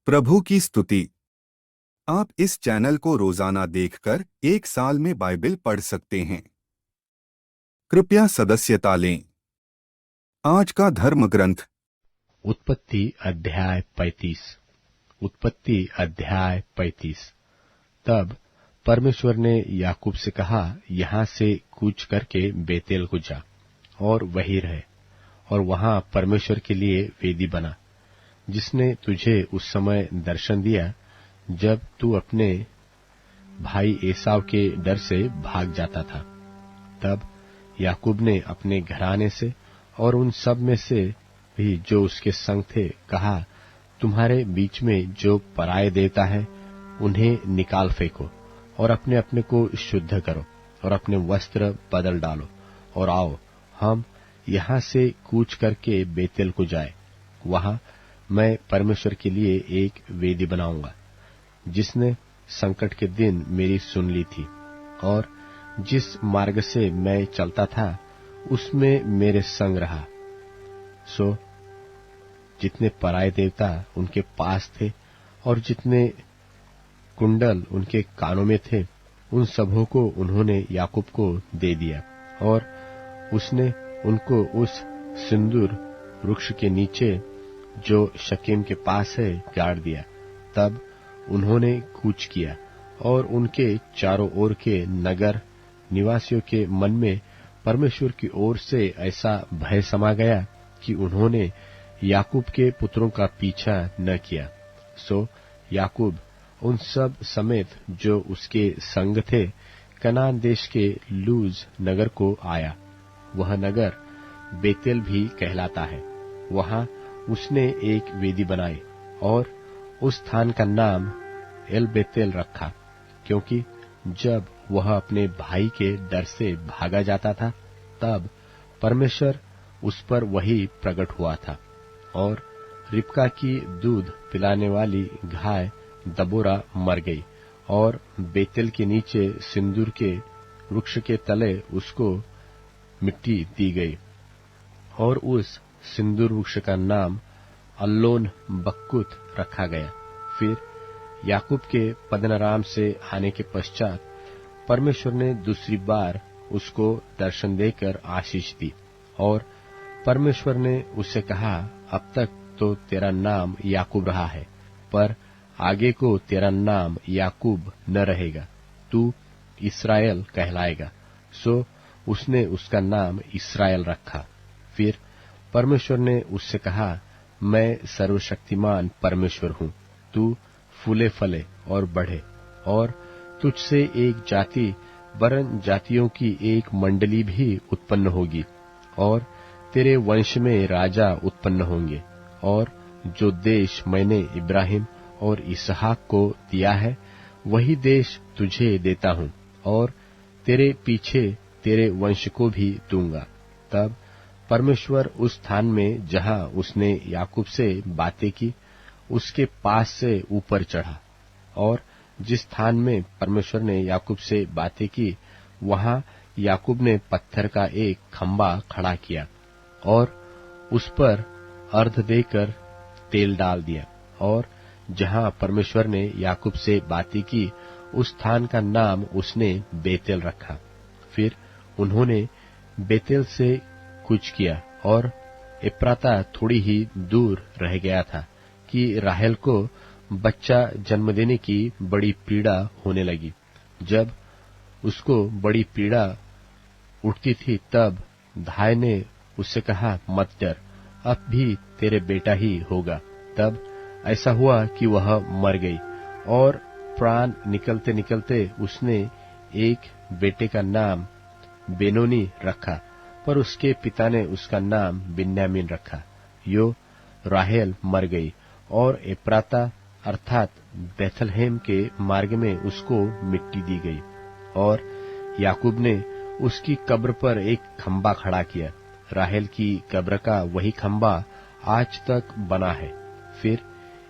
प्रभु की स्तुति। आप इस चैनल को रोजाना देखकर एक साल में बाइबल पढ़ सकते हैं। कृपया सदस्यता लें। आज का धर्म ग्रंथ उत्पत्ति अध्याय 35। उत्पत्ति अध्याय 35। तब परमेश्वर ने याकूब से कहा, यहाँ से कूच करके बेतेल को जा और वहीं रहे, और वहां परमेश्वर के लिए वेदी बना, जिसने तुझे उस समय दर्शन दिया जब तू अपने भाई एसाव के डर से भाग जाता था। तब याकूब ने अपने घराने से और उन सब में से भी जो उसके संग थे कहा, तुम्हारे बीच में जो पराये देवता है उन्हें निकाल फेंको और अपने अपने को शुद्ध करो और अपने वस्त्र बदल डालो और आओ, हम यहाँ से कूच करके बेतेल को जाए। वहां मैं परमेश्वर के लिए एक वेदी बनाऊंगा, जिसने संकट के दिन मेरी सुन ली थी और जिस मार्ग से मैं चलता था उसमें मेरे संग रहा। सो जितने पराये देवता उनके पास थे और जितने कुंडल उनके कानों में थे, उन सबों को उन्होंने याकूब को दे दिया, और उसने उनको उस सिंदूर वृक्ष के नीचे जो शकेम के पास है गाड़ दिया। तब उन्होंने कूच किया और उनके चारों ओर के नगर निवासियों के मन में परमेश्वर की ओर से ऐसा भय समा गया कि उन्होंने याकूब के पुत्रों का पीछा न किया। सो याकूब उन सब समेत जो उसके संग थे कनान देश के लूज नगर को आया। वह नगर बेतेल भी कहलाता है। वहां उसने एक वेदी बनाई और उस स्थान का नाम एल बेतेल रखा, क्योंकि जब वह अपने भाई के डर से भागा जाता था तब परमेश्वर उस पर वही प्रकट हुआ था। और रिबका की दूध पिलाने वाली गाय दबोरा मर गई और बेतेल के नीचे सिंदूर के वृक्ष के तले उसको मिट्टी दी गई, और उस सिंदूर वृक्ष का नाम अल्लोन बक्कुत रखा गया। फिर याकूब के पद्दनराम से आने के पश्चात परमेश्वर ने दूसरी बार उसको दर्शन देकर आशीष दी, और परमेश्वर ने उससे कहा, अब तक तो तेरा नाम याकूब रहा है, पर आगे को तेरा नाम याकूब न रहेगा, तू इस्राएल कहलाएगा। सो उसने उसका नाम इस्राएल रखा। फिर परमेश्वर ने उससे कहा, मैं सर्वशक्तिमान परमेश्वर हूँ, तू फूले फले और बढ़े, और तुझसे एक जाति वरन जातियों की एक मंडली भी उत्पन्न होगी, और तेरे वंश में राजा उत्पन्न होंगे। और जो देश मैंने इब्राहिम और इसहाक को दिया है वही देश तुझे देता हूँ, और तेरे पीछे तेरे वंश को भी दूंगा। तब परमेश्वर उस स्थान में जहाँ उसने याकूब से बातें की उसके पास से ऊपर चढ़ा, और जिस स्थान में परमेश्वर ने याकूब से बातें की वहां याकूब ने पत्थर का एक खंबा खड़ा किया और उस पर अर्ध देकर तेल डाल दिया, और जहां परमेश्वर ने याकूब से बातें की उस स्थान का नाम उसने बेतेल रखा। फिर उन्होंने बेतेल से कूच किया, और एप्राता थोड़ी ही दूर रह गया था कि राहेल को बच्चा जन्म देने की बड़ी पीड़ा होने लगी। जब उसको बड़ी पीड़ा उठती थी तब धाय ने उससे कहा, मत डर, अब भी तेरे बेटा ही होगा। तब ऐसा हुआ कि वह मर गई, और प्राण निकलते निकलते उसने एक बेटे का नाम बेनोनी रखा, पर उसके पिता ने उसका नाम बिन्यामीन रखा। यो राहेल मर गई, और एप्राता अर्थात बेथलहेम के मार्ग में उसको मिट्टी दी गई, और याकूब ने उसकी कब्र पर एक खंबा खड़ा किया। राहेल की कब्र का वही खंबा आज तक बना है। फिर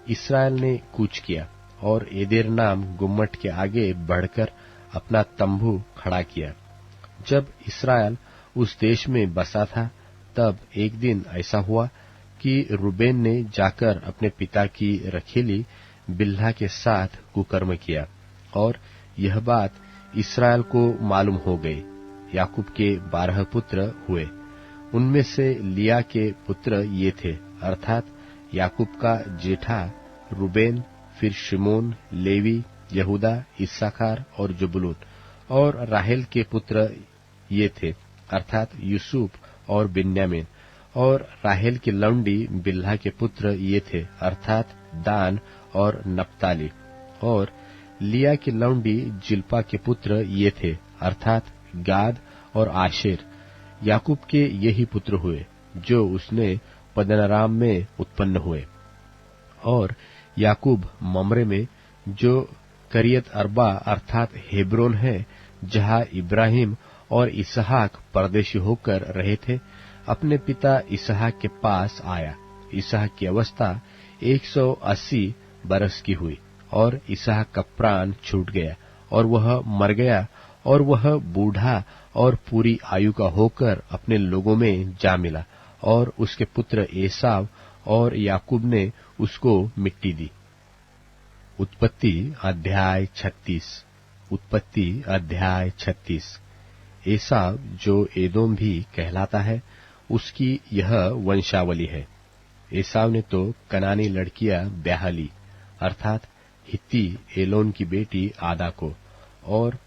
इस्राएल ने कूच किया और एदेर नाम गुम्मट के आगे बढ़कर अपना तंबू खड़ा किया। जब इस्राएल उस देश में बसा था तब एक दिन ऐसा हुआ कि रूबेन ने जाकर अपने पिता की रखीली बिल्हा के साथ कुकर्म किया, और यह बात इस्राएल को मालूम हो गई। याकूब के 12 पुत्र हुए। उनमें से लिया के पुत्र ये थे, अर्थात याकूब का जेठा रूबेन, फिर शिमोन, लेवी, यहूदा, इस्साकार और जबूलून। और राहेल के पुत्र ये थे, अर्थात यूसुफ और बिन्यामीन। और राहेल की लौंडी बिल्हा के पुत्र ये थे, अर्थात दान और नप्ताली। और लिया की लौंडी जिल्पा के पुत्र ये थे, अर्थात गाद और आशेर। याकूब के यही पुत्र हुए जो उसने पद्दनराम में उत्पन्न हुए। और याकूब ममरे में, जो करियत अर्बा अर्थात हेब्रोन है, जहाँ इब्राहिम और इसहाक परदेशी होकर रहे थे, अपने पिता इसहाक के पास आया। इसहाक की अवस्था 180 बरस की हुई, और इसहाक का प्राण छूट गया, और वह मर गया, और वह बूढ़ा और पूरी आयु का होकर अपने लोगों में जा मिला। और उसके पुत्र एसाव और याकूब ने उसको मिट्टी दी। उत्पत्ति अध्याय 36। उत्पत्ति अध्याय 36। एसाव, जो एदोम भी कहलाता है, उसकी यह वंशावली है। एसाव ने तो कनानी लड़कियां ब्याह ली, अर्थात हित्ती एलोन की बेटी आदा को, और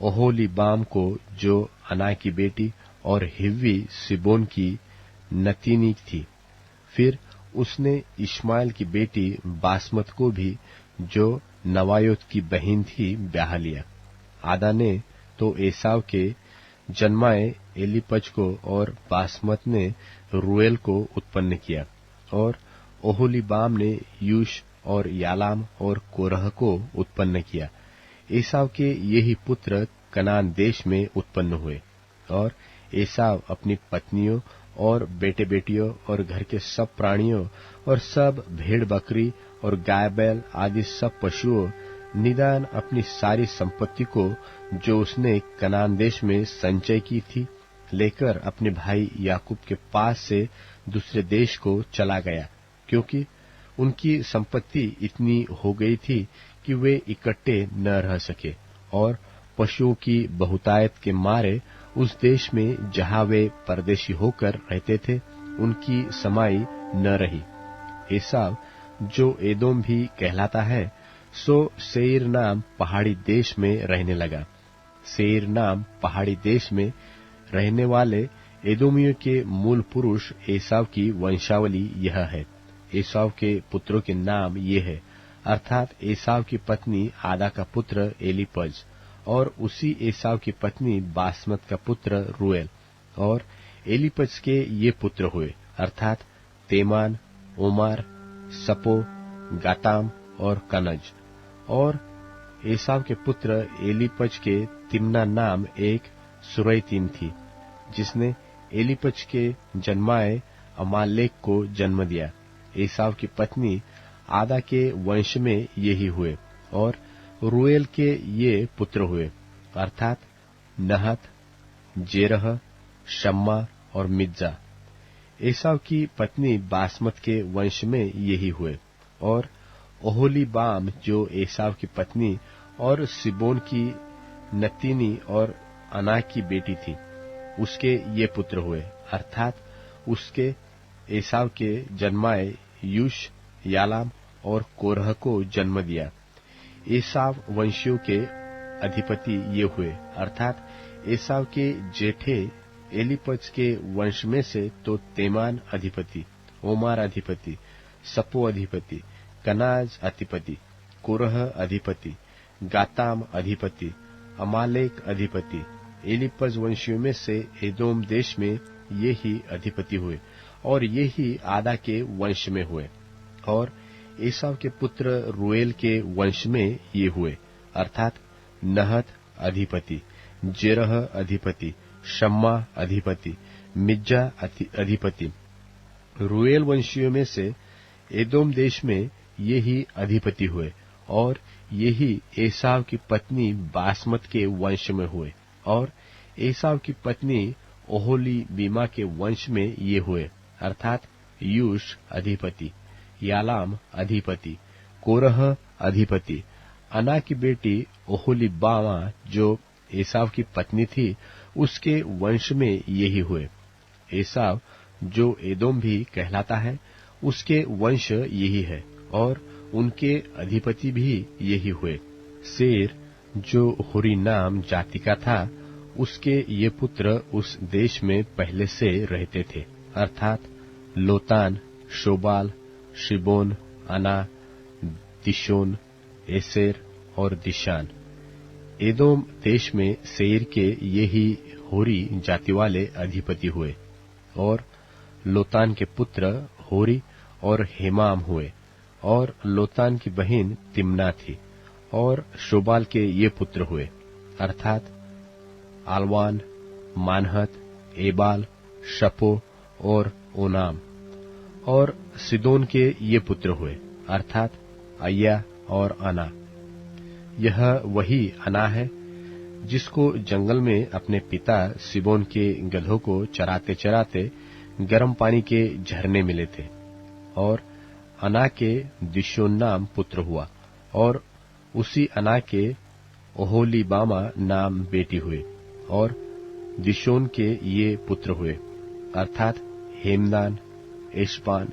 ओहोलीबाम को, जो अना की बेटी, और हिव्वी सिबोन की नतीनी थी। फिर उसने इश्माएल की बेटी बासमत को भी, जो नवायोत की बहन थी, ब्याह लिया। आदा ने तो एसाव के जन्माए एलीपज को, और बासमत ने रूएल को उत्पन्न किया। और ओहोलीबाम ने यूश और यालाम और कोरह को उत्पन्न किया। एसाव के यही पुत्र कनान देश में उत्पन्न हुए। और एसाव अपनी पत्नियों और बेटे बेटियों और घर के सब प्राणियों और सब भेड़ बकरी और गाय बैल आदि सब पशुओं, निदान अपनी सारी संपत्ति को, जो उसने कनान देश में संचय की थी, लेकर अपने भाई याकूब के पास से दूसरे देश को चला गया, क्योंकि उनकी संपत्ति इतनी हो गई थी कि वे इकट्ठे न रह सके। और पशुओं की बहुतायत के मारे उस देश में जहाँ वे परदेशी होकर रहते थे, उनकी समाई न रही। एसाव, जो एदोम भी कहलाता है, सो सेईर नाम पहाड़ी देश में रहने लगा। सेईर नाम पहाड़ी देश में रहने वाले एदोमियों के मूल पुरुष एसाव की वंशावली यह है। एसाव के पुत्रों के नाम ये है, अर्थात एसाव की पत्नी आदा का पुत्र एलीपज, और उसी एसाव की पत्नी बासमत का पुत्र रूएल। और एलीपज के ये पुत्र हुए, अर्थात तेमान, ओमार, सपो, गाताम और कनज। और एसाव के पुत्र एलीपज के तिम्ना नाम एक सुरैतीन थी, जिसने एलीपज के जन्माए अमालेक को जन्म दिया। एसाव की पत्नी आदा के वंश में यही हुए। और रूएल के ये पुत्र हुए, अर्थात नहत, जेरह, शम्मा और मिज्जा। एसाव की पत्नी बासमत के वंश में यही हुए। और ओहोलीबाम, जो एसाव की पत्नी और सिबोन की नतीनी और अना की बेटी थी, उसके ये पुत्र हुए, अर्थात उसके एसाव के जन्माए यूश, यालाम और कोरह को जन्म दिया। एसाव वंशियों के अधिपति ये हुए, अर्थात एसाव के जेठे एलीपज के वंश में से तो तेमान अधिपति, ओमार अधिपति, सपो अधिपति, कनाज अधिपति, कोरह अधिपति, गाताम अधिपति, अमालेक अधिपति। एलीपज वंशियों में से एदोम देश में ये ही अधिपति हुए, और ये ही आदा के वंश में हुए। और एसाव के पुत्र रूएल के वंश में ये हुए, अर्थात नहत अधिपति, जेरह अधिपति, शम्मा अधिपति, मिज्जा अधिपति। रूएल वंशियों में से एदोम देश में ये ही अधिपति हुए, और ये ही एसाव की पत्नी बासमत के वंश में हुए। और एसाव की पत्नी ओहोलीबीमा के वंश में ये हुए, अर्थात यूश अधिपति, यालाम अधिपति, कोरह अधिपति। अना की बेटी ओहोलीबामा जो एसाव की पत्नी थी, उसके वंश में यही हुए। एसाव जो एदोम भी कहलाता है, उसके वंश यही है, और उनके अधिपति भी यही हुए। सेर जो हुरी नाम जाति का था, उसके ये पुत्र उस देश में पहले से रहते थे, अर्थात लोतान, शोबाल, शिबोन, अना, दिशोन, एसेर और दिशान। एदोम देश में सेर के यही होरी जाति वाले अधिपति हुए, और लोतान के पुत्र होरी और हेमाम हुए, और लोतान की बहन तिम्ना थी, और शोबाल के ये पुत्र हुए, अर्थात आलवान, मानहत, एबाल, शपो और ओनाम। और सिदोन के ये पुत्र हुए, अर्थात अय्या और अना। यह वही अना है जिसको जंगल में अपने पिता सिबोन के गधों को चराते चराते गर्म पानी के झरने मिले थे। और अना के दिशोन नाम पुत्र हुआ, और उसी अना के ओहोलीबामा नाम बेटी हुई, और दिशोन के ये पुत्र हुए, अर्थात हेमदान, एशबान,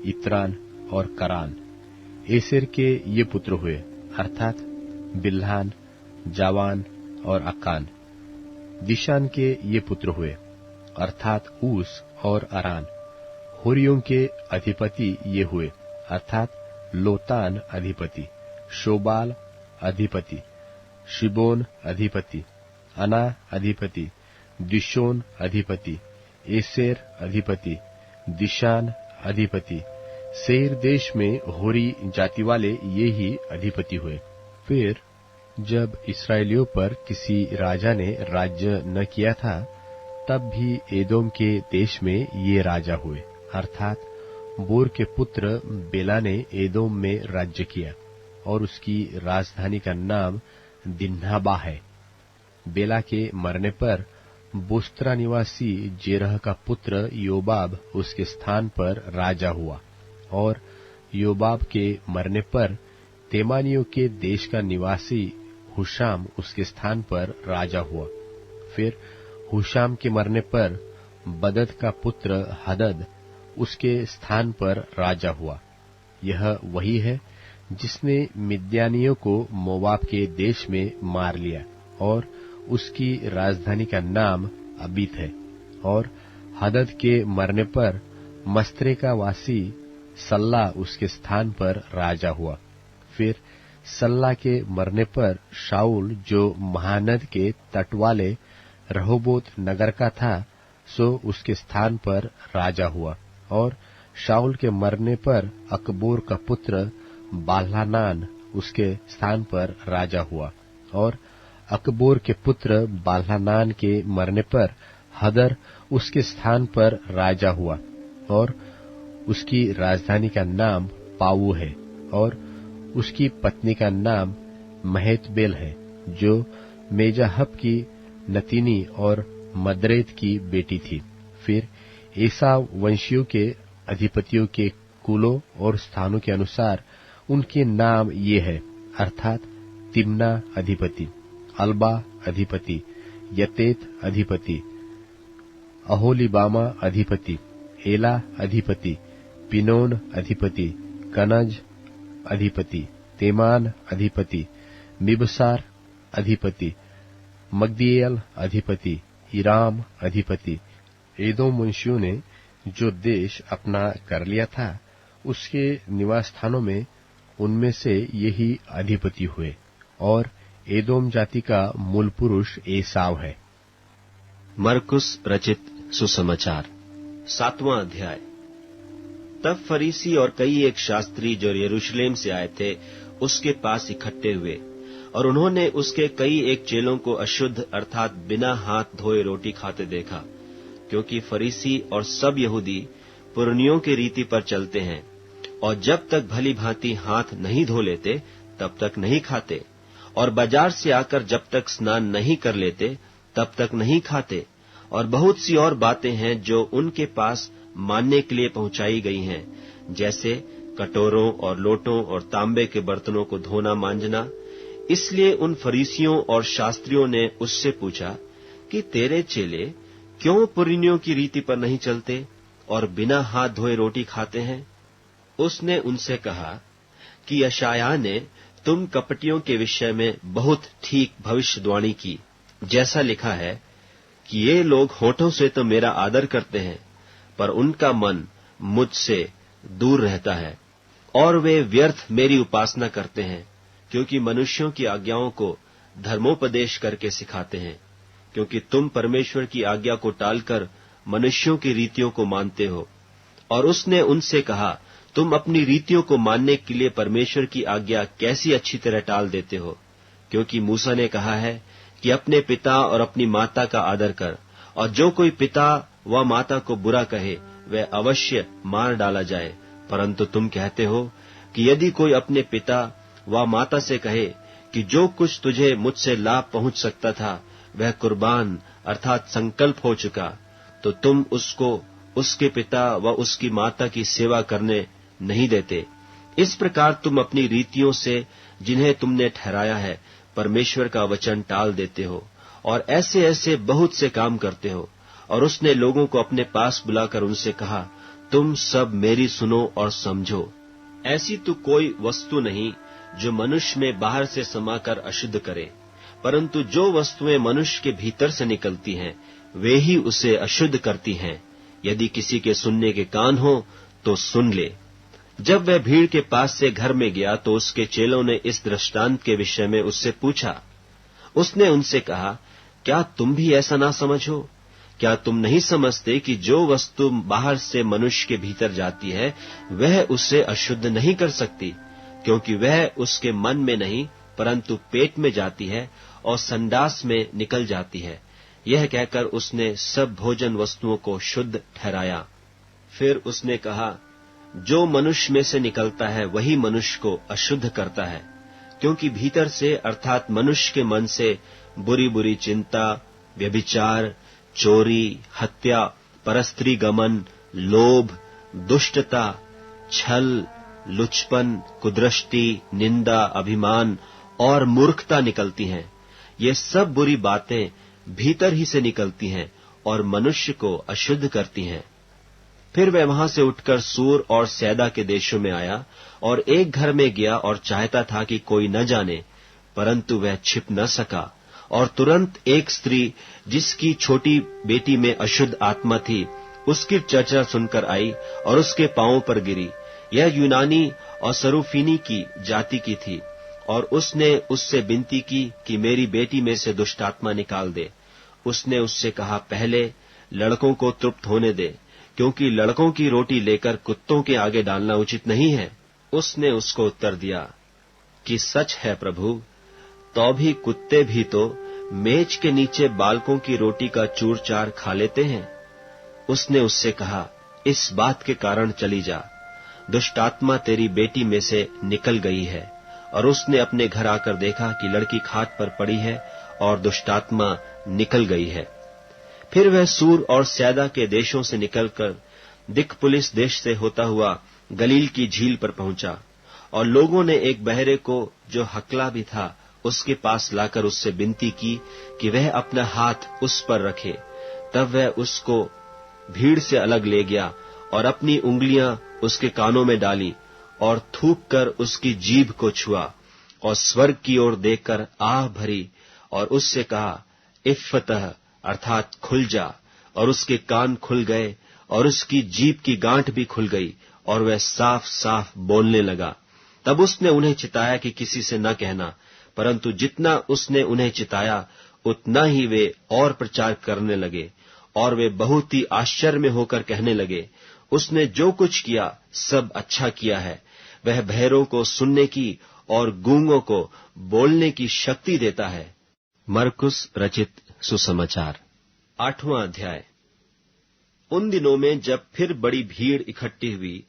इत्रान और करान। एसेर के ये पुत्र हुए, अर्थात बिल्हान, जावान और अकान। दिशान के ये पुत्र हुए, अर्थात ऊस और अरान। होरियों के अधिपति ये हुए, अर्थात लोतान अधिपति, शोबाल अधिपति, शिबोन अधिपति, अना अधिपति, दिशोन अधिपति, एसेर अधिपति, दिशान अधिपति। सेर देश में होरी जाति वाले ये ही अधिपति हुए। फिर जब इस्राएलियों पर किसी राजा ने राज्य न किया था, तब भी एदोम के देश में ये राजा हुए, अर्थात बोर के पुत्र बेला ने एदोम में राज्य किया, और उसकी राजधानी का नाम दिन्हाबा है। बेला के मरने पर बोस्त्रा निवासी जेरह का पुत्र योबाब उसके स्थान पर राजा हुआ, और योबाब के मरने पर तेमानियों के देश का निवासी हुशाम उसके स्थान पर राजा हुआ। फिर हुशाम के मरने पर बदद का पुत्र हदद उसके स्थान पर राजा हुआ। यह वही है जिसने मिद्यानियों को मोवाब के देश में मार लिया, और उसकी राजधानी का नाम अबीत है। और हदद के मरने पर मस्त्रे का वासी सल्ला उसके स्थान पर राजा हुआ। फिर सल्ला के मरने पर शाऊल जो महानद के तट वाले रहोबोत नगर का था, सो उसके स्थान पर राजा हुआ। और शाऊल के मरने पर अकबोर का पुत्र बाल्हानान उसके स्थान पर राजा हुआ। और अकबोर के पुत्र बाल्हानान के मरने पर हदर उसके स्थान पर राजा हुआ, और उसकी राजधानी का नाम पाऊ है, और उसकी पत्नी का नाम महतबेल है, जो मेजाहब की नतीनी और मदरेत की बेटी थी। फिर एसाव वंशियों के अधिपतियों के कुलों और स्थानों के अनुसार उनके नाम ये है, अर्थात तिम्ना अधिपति, अल्बा अधिपति, यतेत अधिपति, अहोलीबामा अधिपति, एला अधिपति, पिनोन अधिपति, कनज अधिपति, तेमान अधिपति, मिबसार अधिपति, मग्दीएल अधिपति, इराम अधिपति। एदोम वंशियों ने जो देश अपना कर लिया था, उसके निवास स्थानों में उनमें से यही अधिपति हुए। और एदोम जाति का मूल पुरुष एसाव है। मरकुस रचित सुसमाचार 7वां अध्याय। तब फरीसी और कई एक शास्त्री जो यरूशलेम से आए थे उसके पास इकट्ठे हुए, और उन्होंने उसके कई एक चेलों को अशुद्ध अर्थात बिना हाथ धोए रोटी खाते देखा, क्योंकि फरीसी और सब यहूदी पुरनियों की रीति पर चलते हैं, और जब तक भली भांति हाथ नहीं धो लेते तब तक नहीं खाते, और बाजार से आकर जब तक स्नान नहीं कर लेते तब तक नहीं खाते। और बहुत सी और बातें हैं जो उनके पास मानने के लिए पहुंचाई गई हैं, जैसे कटोरों और लोटों और तांबे के बर्तनों को धोना मांजना। इसलिए उन फरीसियों और शास्त्रियों ने उससे पूछा कि तेरे चेले क्यों पुरनियों की रीति पर नहीं चलते और बिना हाथ धोए रोटी खाते हैं? उसने उनसे कहा कि यशायाह ने तुम कपटियों के विषय में बहुत ठीक भविष्यवाणी की, जैसा लिखा है कि ये लोग होठों से तो मेरा आदर करते हैं, पर उनका मन मुझसे दूर रहता है, और वे व्यर्थ मेरी उपासना करते हैं, क्योंकि मनुष्यों की आज्ञाओं को धर्मोपदेश करके सिखाते हैं। क्योंकि तुम परमेश्वर की आज्ञा को टालकर मनुष्यों की रीतियों को मानते हो। और उसने उनसे कहा, तुम अपनी रीतियों को मानने के लिए परमेश्वर की आज्ञा कैसी अच्छी तरह टाल देते हो। क्योंकि मूसा ने कहा है कि अपने पिता और अपनी माता का आदर कर, और जो कोई पिता व माता को बुरा कहे वह अवश्य मार डाला जाए। परंतु तुम कहते हो कि यदि कोई अपने पिता व माता से कहे कि जो कुछ तुझे मुझसे लाभ पहुंच सकता था वह कुर्बान अर्थात संकल्प हो चुका, तो तुम उसको उसके पिता व उसकी माता की सेवा करने नहीं देते। इस प्रकार तुम अपनी रीतियों से जिन्हें तुमने ठहराया है परमेश्वर का वचन टाल देते हो, और ऐसे ऐसे बहुत से काम करते हो। और उसने लोगों को अपने पास बुलाकर उनसे कहा, तुम सब मेरी सुनो और समझो। ऐसी तो कोई वस्तु नहीं जो मनुष्य में बाहर से समाकर अशुद्ध करे, परंतु जो वस्तुएं मनुष्य के भीतर से निकलती हैं वे ही उसे अशुद्ध करती हैं। यदि किसी के सुनने के कान हो तो सुन ले। जब वह भीड़ के पास से घर में गया तो उसके चेलों ने इस दृष्टांत के विषय में उससे पूछा। उसने उनसे कहा, क्या तुम भी ऐसा ना समझो? क्या तुम नहीं समझते कि जो वस्तु बाहर से मनुष्य के भीतर जाती है वह उसे अशुद्ध नहीं कर सकती, क्योंकि वह उसके मन में नहीं परंतु पेट में जाती है और संडास में निकल जाती है। यह कहकर उसने सब भोजन वस्तुओं को शुद्ध ठहराया। फिर उसने कहा, जो मनुष्य में से निकलता है वही मनुष्य को अशुद्ध करता है, क्योंकि भीतर से अर्थात मनुष्य के मन से बुरी बुरी चिंता, व्यभिचार, चोरी, हत्या, परस्त्री गमन, लोभ, दुष्टता, छल, लुचपन, कुदृष्टि, निंदा, अभिमान और मूर्खता निकलती हैं। ये सब बुरी बातें भीतर ही से निकलती हैं और मनुष्य को अशुद्ध करती हैं। फिर वह वहां से उठकर सूर और सैदा के देशों में आया और एक घर में गया और चाहता था कि कोई न जाने, परंतु वह छिप न सका। और तुरंत एक स्त्री जिसकी छोटी बेटी में अशुद्ध आत्मा थी उसकी चर्चा सुनकर आई और उसके पांवों पर गिरी। यह यूनानी और सरूफीनी की जाति की थी, और उसने उससे विनती की कि मेरी बेटी में से दुष्टात्मा निकाल दे। उसने उससे कहा, पहले लड़कों को तृप्त होने दे, क्योंकि लड़कों की रोटी लेकर कुत्तों के आगे डालना उचित नहीं है। उसने उसको उत्तर दिया कि सच है प्रभु, तो भी कुत्ते भी तो मेज के नीचे बालकों की रोटी का चूर चार खा लेते हैं। उसने उससे कहा, इस बात के कारण चली जा, दुष्टात्मा तेरी बेटी में से निकल गई है। और उसने अपने घर आकर देखा कि लड़की खाट पर पड़ी है और दुष्टात्मा निकल गई है। फिर वह सूर और सैदा के देशों से निकलकर दिकपुलिस देश से होता हुआ गलील की झील पर पहुंचा, और लोगों ने एक बहरे को जो हकला भी था उसके पास लाकर उससे विनती की कि वह अपना हाथ उस पर रखे। तब वह उसको भीड़ से अलग ले गया और अपनी उंगलियां उसके कानों में डाली और थूक कर उसकी जीभ को छुआ और स्वर्ग की ओर देखकर आह भरी और उससे कहा, इफ्फतह अर्थात खुल जा। और उसके कान खुल गए और उसकी जीभ की गांठ भी खुल गई और वह साफ साफ बोलने लगा। तब उसने उन्हें चिताया कि किसी से न कहना, परंतु जितना उसने उन्हें चिताया उतना ही वे और प्रचार करने लगे, और वे बहुत ही आश्चर्य में होकर कहने लगे, उसने जो कुछ किया सब अच्छा किया है। वह बहरों को सुनने की और गूंगों को बोलने की शक्ति देता है। मरकुस रचित सुसमाचार 8वां अध्याय। उन दिनों में जब फिर बड़ी भीड़ इकट्ठी हुई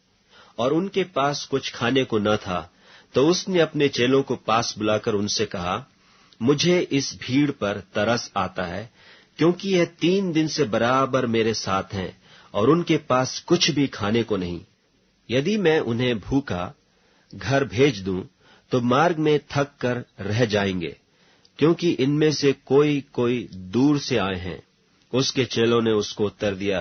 और उनके पास कुछ खाने को न था, तो उसने अपने चेलों को पास बुलाकर उनसे कहा, मुझे इस भीड़ पर तरस आता है, क्योंकि यह 3 दिन से बराबर मेरे साथ हैं और उनके पास कुछ भी खाने को नहीं। यदि मैं उन्हें भूखा घर भेज दूं तो मार्ग में थक कर रह जाएंगे, क्योंकि इनमें से कोई कोई दूर से आए हैं। उसके चेलों ने उसको उत्तर दिया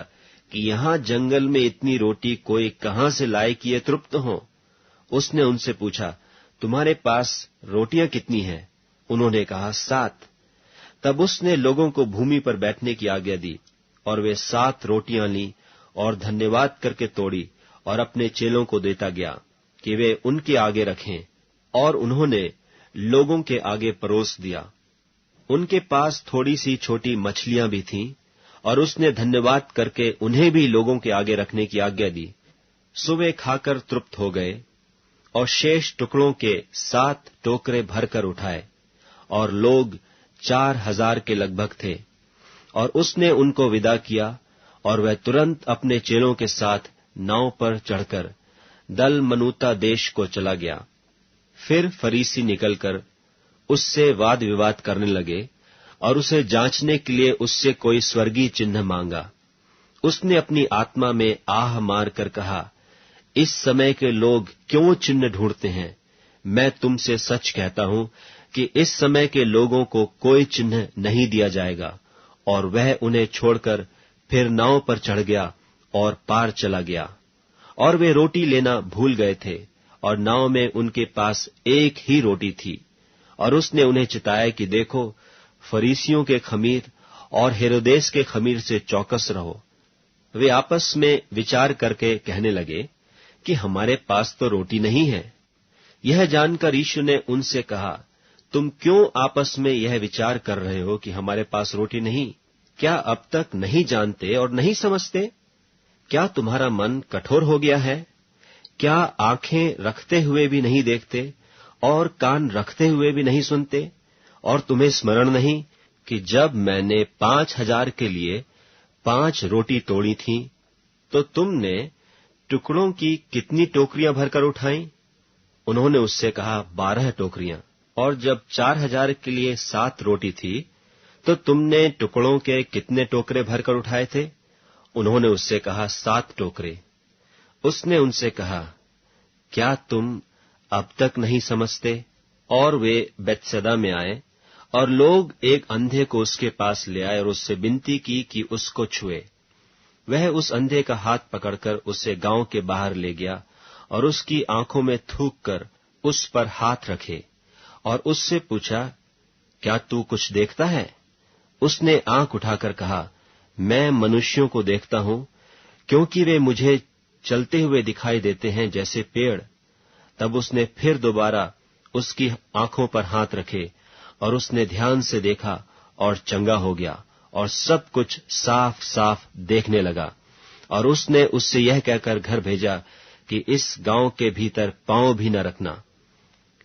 कि यहाँ जंगल में इतनी रोटी कोई कहाँ से लाए कि ये तृप्त हो। उसने उनसे पूछा, तुम्हारे पास रोटियां कितनी हैं? उन्होंने कहा, 7। तब उसने लोगों को भूमि पर बैठने की आज्ञा दी, और वे 7 रोटियां ली और धन्यवाद करके तोड़ी और अपने चेलों को देता गया कि वे उनके आगे रखें, और उन्होंने लोगों के आगे परोस दिया। उनके पास थोड़ी सी छोटी मछलियां भी थीं, और उसने धन्यवाद करके उन्हें भी लोगों के आगे रखने की आज्ञा दी। सो वे खाकर तृप्त हो गए और शेष टुकड़ों के 7 टोकरे भरकर उठाए, और लोग 4000 के लगभग थे। और उसने उनको विदा किया, और वह तुरंत अपने चेलों के साथ नाव पर चढ़कर दलमनूता देश को चला गया। फिर फरीसी निकलकर उससे वाद विवाद करने लगे और उसे जांचने के लिए उससे कोई स्वर्गीय चिन्ह मांगा। उसने अपनी आत्मा में आह मार कर कहा, इस समय के लोग क्यों चिन्ह ढूंढते हैं? मैं तुमसे सच कहता हूं कि इस समय के लोगों को कोई चिन्ह नहीं दिया जाएगा। और वह उन्हें छोड़कर फिर नाव पर चढ़ गया और पार चला गया। और वे रोटी लेना भूल गए थे, और नाव में उनके पास एक ही रोटी थी। और उसने उन्हें चिताया कि देखो, फरीसियों के खमीर और हेरोदेस के खमीर से चौकस रहो। वे आपस में विचार करके कहने लगे कि हमारे पास तो रोटी नहीं है। यह जानकर यीशु ने उनसे कहा, तुम क्यों आपस में यह विचार कर रहे हो कि हमारे पास रोटी नहीं? क्या अब तक नहीं जानते और नहीं समझते? क्या तुम्हारा मन कठोर हो गया है? क्या आंखें रखते हुए भी नहीं देखते और कान रखते हुए भी नहीं सुनते? और तुम्हें स्मरण नहीं कि जब मैंने 5000 के लिए 5 रोटी तोड़ी थी, तो तुमने टुकड़ों की कितनी टोकरियां भरकर उठाई? उन्होंने उससे कहा, 12 टोकरियां। और जब 4000 के लिए 7 रोटी थी, तो तुमने टुकड़ों के कितने टोकरे भरकर उठाए थे? उन्होंने उससे कहा, 7 टोकरे। उसने उनसे कहा, क्या तुम अब तक नहीं समझते? और वे बेतसैदा में आए, और लोग एक अंधे को उसके पास ले आए और उससे विनती की कि उसको छुए। वह उस अंधे का हाथ पकड़कर उसे गांव के बाहर ले गया और उसकी आंखों में थूक कर उस पर हाथ रखे और उससे पूछा, क्या तू कुछ देखता है? उसने आंख उठाकर कहा, मैं मनुष्यों को देखता हूं, क्योंकि वे मुझे चलते हुए दिखाई देते हैं जैसे पेड़। तब उसने फिर दोबारा उसकी आंखों पर हाथ रखे और उसने ध्यान से देखा और चंगा हो गया और सब कुछ साफ साफ देखने लगा। और उसने उससे यह कहकर घर भेजा कि इस गांव के भीतर पांव भी न रखना।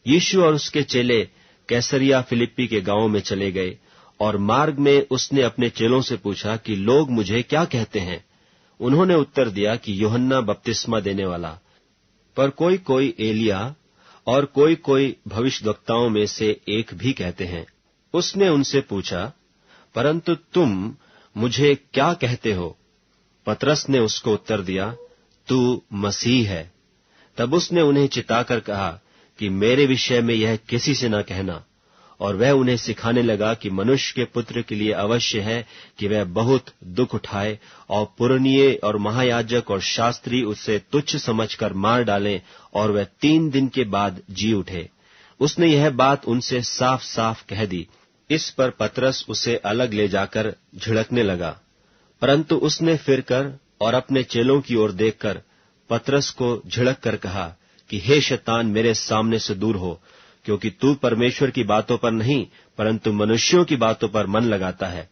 यीशु और उसके चेले कैसरिया फिलिप्पी के गांव में चले गए, और मार्ग में उसने अपने चेलों से पूछा कि लोग मुझे क्या कहते हैं? उन्होंने उत्तर दिया कि यूहन्ना बपतिस्मा देने वाला, पर कोई कोई एलिया और कोई कोई भविष्यद्वक्ताओं में से एक भी कहते हैं। उसने उनसे पूछा, परंतु तुम मुझे क्या कहते हो? पतरस ने उसको उत्तर दिया, तू मसीह है। तब उसने उन्हें चिताकर कहा कि मेरे विषय में यह किसी से न कहना। और वह उन्हें सिखाने लगा कि मनुष्य के पुत्र के लिए अवश्य है कि वह बहुत दुख उठाए और पुरनिये और महायाजक और शास्त्री उसे तुच्छ समझकर मार डालें और वह 3 दिन के बाद जी उठे। उसने यह बात उनसे साफ साफ कह दी। इस पर पतरस उसे अलग ले जाकर झिड़कने लगा, परंतु उसने फिरकर और अपने चेलों की ओर देखकर पतरस को झिड़क कर कहा कि हे शैतान, मेरे सामने से दूर हो, क्योंकि तू परमेश्वर की बातों पर नहीं परंतु मनुष्यों की बातों पर मन लगाता है।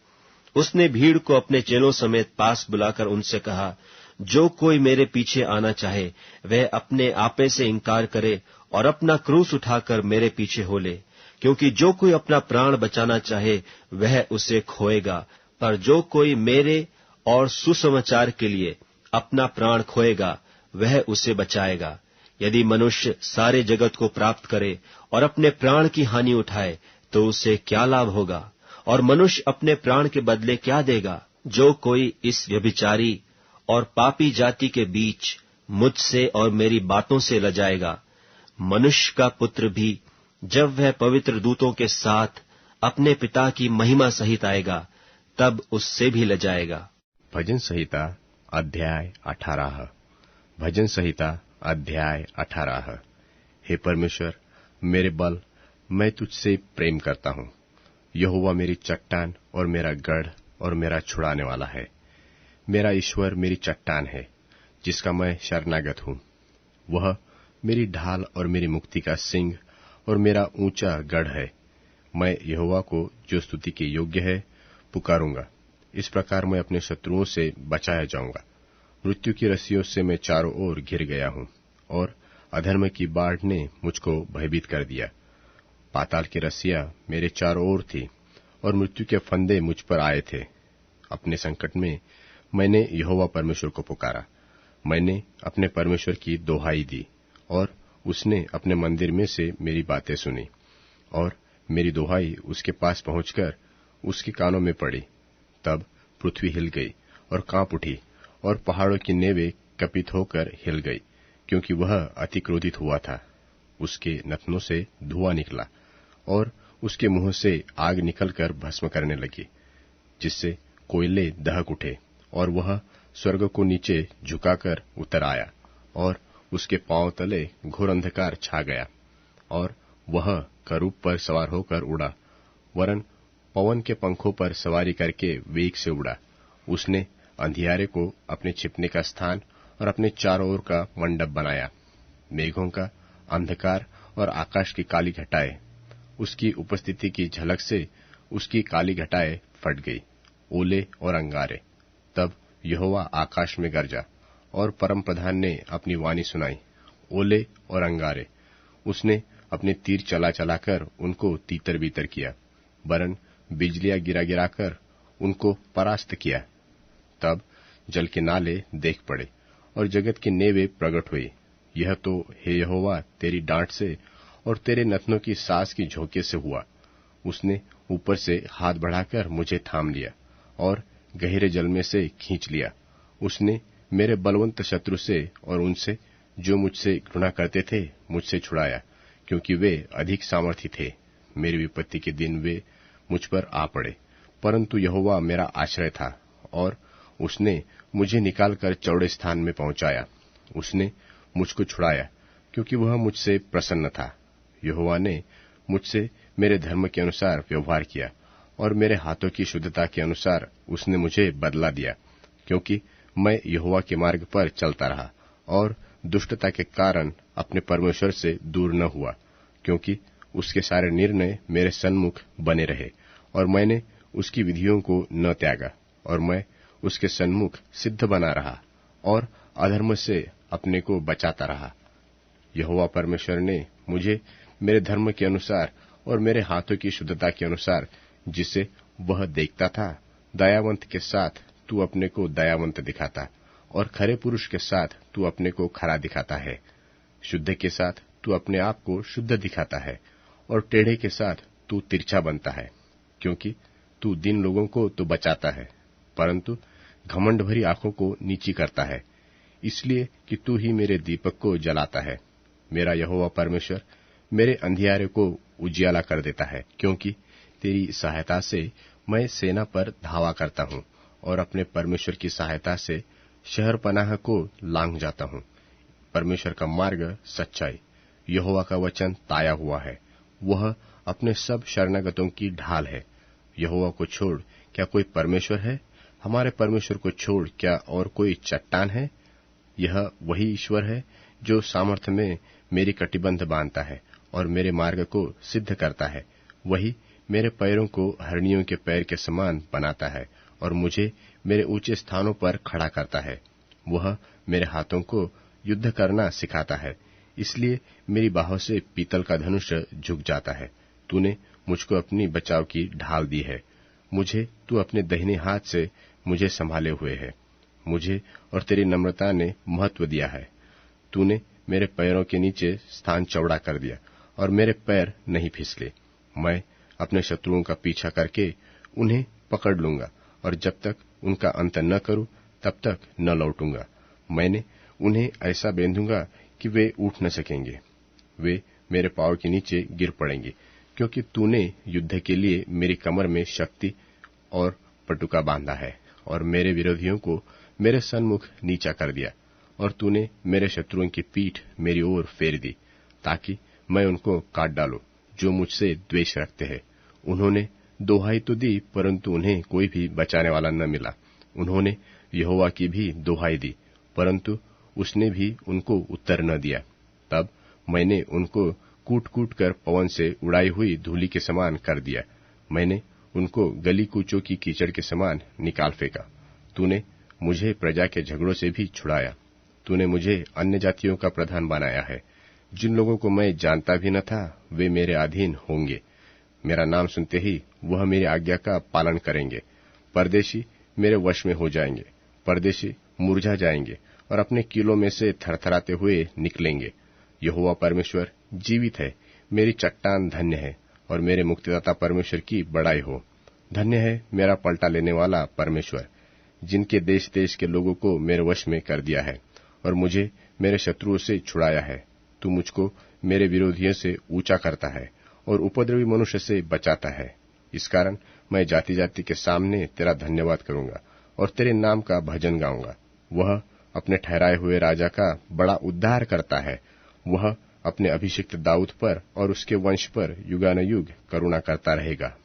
उसने भीड़ को अपने चेलों समेत पास बुलाकर उनसे कहा, जो कोई मेरे पीछे आना चाहे वह अपने आपे से इनकार करे और अपना क्रूस उठाकर मेरे पीछे हो ले। क्योंकि जो कोई अपना प्राण बचाना चाहे वह उसे खोएगा, पर जो कोई मेरे और सुसमाचार के लिए अपना प्राण खोएगा वह उसे बचाएगा। यदि मनुष्य सारे जगत को प्राप्त करे और अपने प्राण की हानि उठाए तो उसे क्या लाभ होगा? और मनुष्य अपने प्राण के बदले क्या देगा? जो कोई इस व्यभिचारी और पापी जाति के बीच मुझसे और मेरी बातों से लजाएगा। मनुष्य का पुत्र भी जब वह पवित्र दूतों के साथ अपने पिता की महिमा सहित आएगा, तब उससे भी लजाएगा। भजन संहिता अध्याय 18। भजन संहिता अध्याय 18। हे परमेश्वर मेरे बल, मैं तुझसे प्रेम करता हूँ। यहोवा मेरी चट्टान और मेरा गढ़ और मेरा छुड़ाने वाला है। मेरा ईश्वर मेरी चट्टान है, जिसका मैं शरणागत हूँ। वह मेरी ढाल और मेरी मुक्ति का सिंह और मेरा ऊंचा गढ़ है। मैं यहोवा को, जो स्तुति के योग्य है, पुकारूंगा। इस प्रकार मैं अपने शत्रुओं से बचाया जाऊंगा। मृत्यु की रस्सियों से मैं चारों ओर घिर गया हूँ, और अधर्म की बाढ़ ने मुझको भयभीत कर दिया। पाताल की रस्सियां मेरे चारों ओर थी, और मृत्यु के फंदे मुझ पर आए थे। अपने संकट में मैंने यहोवा परमेश्वर को पुकारा। मैंने अपने परमेश्वर की दोहाई दी, और उसने अपने मंदिर में से मेरी बातें सुनी। और मेरी दोहाई उसके पास पहुंचकर उसके कानों में पड़ी। तब पृथ्वी हिल गई और कांप उठी, और पहाड़ों की नेवें कपित होकर हिल गई, क्योंकि वह अति क्रोधित हुआ था। उसके नथनों से धुआं निकला, और उसके मुंह से आग निकलकर भस्म करने लगी, जिससे कोयले दहक उठे, और वह स्वर्ग को नीचे झुकाकर उतर आया, और उसके पांव तले घोर अंधकार छा गया। और वह करूब पर सवार होकर उड़ा, वरन पवन के पंखों पर सवारी करके वेग से उड़ा। उसने अंधियारे को अपने छिपने का स्थान और अपने चारों ओर का मंडप बनाया। मेघों का अंधकार और आकाश की काली घटाएं, उसकी उपस्थिति की झलक से उसकी काली घटाएं फट गई, ओले और अंगारे। तब यहोवा आकाश में गरजा, और परम प्रधान ने अपनी वाणी सुनाई। ओले और अंगारे, उसने अपने तीर चला चलाकर उनको तीतर बीतर किया, वरन बिजलियां गिरा गिराकर उनको परास्त किया। तब जल के नाले देख पड़े, और जगत की नेवें प्रकट हुई। यह तो हे यहोवा तेरी डांट से और तेरे नथनों की सास की झोंके से हुआ। उसने ऊपर से हाथ बढ़ाकर मुझे थाम लिया, और गहरे जल में से खींच लिया। उसने मेरे बलवंत शत्रु से और उनसे जो मुझसे घृणा करते थे मुझसे छुड़ाया, क्योंकि वे अधिक सामर्थी थे। मेरी विपत्ति के दिन वे मुझ पर आ पड़े, परंतु यहोवा मेरा आश्रय था, और उसने मुझे निकालकर चौड़े स्थान में पहुंचाया। उसने मुझको छुड़ाया, क्योंकि वह मुझसे प्रसन्न था। यहोवा ने मुझसे मेरे धर्म के अनुसार व्यवहार किया, और मेरे हाथों की शुद्धता के अनुसार उसने मुझे बदला दिया, क्योंकि मैं यहोवा के मार्ग पर चलता रहा, और दुष्टता के कारण अपने परमेश्वर से दूर न हुआ, क्योंकि उसके सारे निर्णय मेरे सन्मुख बने रहे, और मैंने उसकी विधियों को न त्यागा, और मैं उसके सन्मुख सिद्ध बना रहा, और अधर्म से अपने को बचाता रहा। यहोवा परमेश्वर ने मुझे मेरे धर्म के अनुसार और मेरे हाथों की शुद्धता के अनुसार, जिसे वह देखता था, दयावंत के साथ तू अपने को दयावंत दिखाता, और खरे पुरुष के साथ तू अपने को खरा दिखाता है। शुद्ध के साथ तू अपने आप को शुद्ध दिखाता है, और टेढ़े के साथ तू तिरछा बनता है, क्योंकि तू दीन लोगों को तो बचाता है, परंतु घमंड भरी आंखों को नीची करता है, इसलिए कि तू ही मेरे दीपक को जलाता है। मेरा यहोवा परमेश्वर मेरे अंधियारे को उजियाला कर देता है, क्योंकि तेरी सहायता से मैं सेना पर धावा करता हूँ, और अपने परमेश्वर की सहायता से शहर पनाह को लांघ जाता हूँ। परमेश्वर का मार्ग सच्चाई, यहोवा का वचन ताया हुआ है। वह अपने सब शरणागतों की ढाल है। यहोवा को छोड़ क्या कोई परमेश्वर है? हमारे परमेश्वर को छोड़ क्या और कोई चट्टान है? यह वही ईश्वर है जो सामर्थ्य में मेरी कटिबंध बांधता है और मेरे मार्ग को सिद्ध करता है। वही मेरे पैरों को हरणियों के पैर के समान बनाता है और मुझे मेरे ऊंचे स्थानों पर खड़ा करता है। वह मेरे हाथों को युद्ध करना सिखाता है, इसलिए मेरी बाहों से पीतल का धनुष झुक जाता है। तूने मुझको अपनी बचाव की ढाल दी है, मुझे तू अपने दाहिने हाथ से मुझे संभाले हुए है। मुझे और तेरी नम्रता ने महत्व दिया है। तूने मेरे पैरों के नीचे स्थान चौड़ा कर दिया और मेरे पैर नहीं फिसले। मैं अपने शत्रुओं का पीछा करके उन्हें पकड़ लूंगा और जब तक उनका अंत न करूं तब तक न लौटूंगा। मैंने उन्हें ऐसा बेंधूंगा कि वे उठ न सकेंगे। वे मेरे पांव के नीचे गिर पड़ेंगे, क्योंकि तूने युद्ध के लिए मेरी कमर में शक्ति और पटुका बांधा है और मेरे विरोधियों को मेरे सन्मुख नीचा कर दिया। और तूने मेरे शत्रुओं की पीठ मेरी ओर फेर दी, ताकि मैं उनको काट डालूं जो मुझसे द्वेष रखते हैं। उन्होंने दोहाई तो दी, परंतु उन्हें कोई भी बचाने वाला न मिला। उन्होंने यहोवा की भी दोहाई दी, परंतु उसने भी उनको उत्तर न दिया। तब मैंने उनको कूट कूट कर पवन से उड़ाई हुई धूलि के समान कर दिया। मैंने उनको गली कूचों की कीचड़ के समान निकाल फेंका। तूने मुझे प्रजा के झगड़ों से भी छुड़ाया। तूने मुझे अन्य जातियों का प्रधान बनाया है। जिन लोगों को मैं जानता भी न था, वे मेरे अधीन होंगे। मेरा नाम सुनते ही वह मेरी आज्ञा का पालन करेंगे। परदेशी मेरे वश में हो जाएंगे। परदेशी मुरझा जाएंगे और अपने किलों में से थरथराते हुए निकलेंगे। यहोवा परमेश्वर जीवित है। मेरी चट्टान धन्य है और मेरे मुक्तिदाता परमेश्वर की बड़ाई हो। धन्य है मेरा पलटा लेने वाला परमेश्वर, जिनके देश देश के लोगों को मेरे वश में कर दिया है और मुझे मेरे शत्रुओं से छुड़ाया है। तू मुझको मेरे विरोधियों से ऊंचा करता है और उपद्रवी मनुष्य से बचाता है। इस कारण मैं जाति जाति के सामने तेरा धन्यवाद करूंगा और तेरे नाम का भजन गाऊंगा। वह अपने ठहराए हुए राजा का बड़ा उद्धार करता है। वह अपने अभिषिक्त दाऊद पर और उसके वंश पर युगानुयुग करुणा करता रहेगा।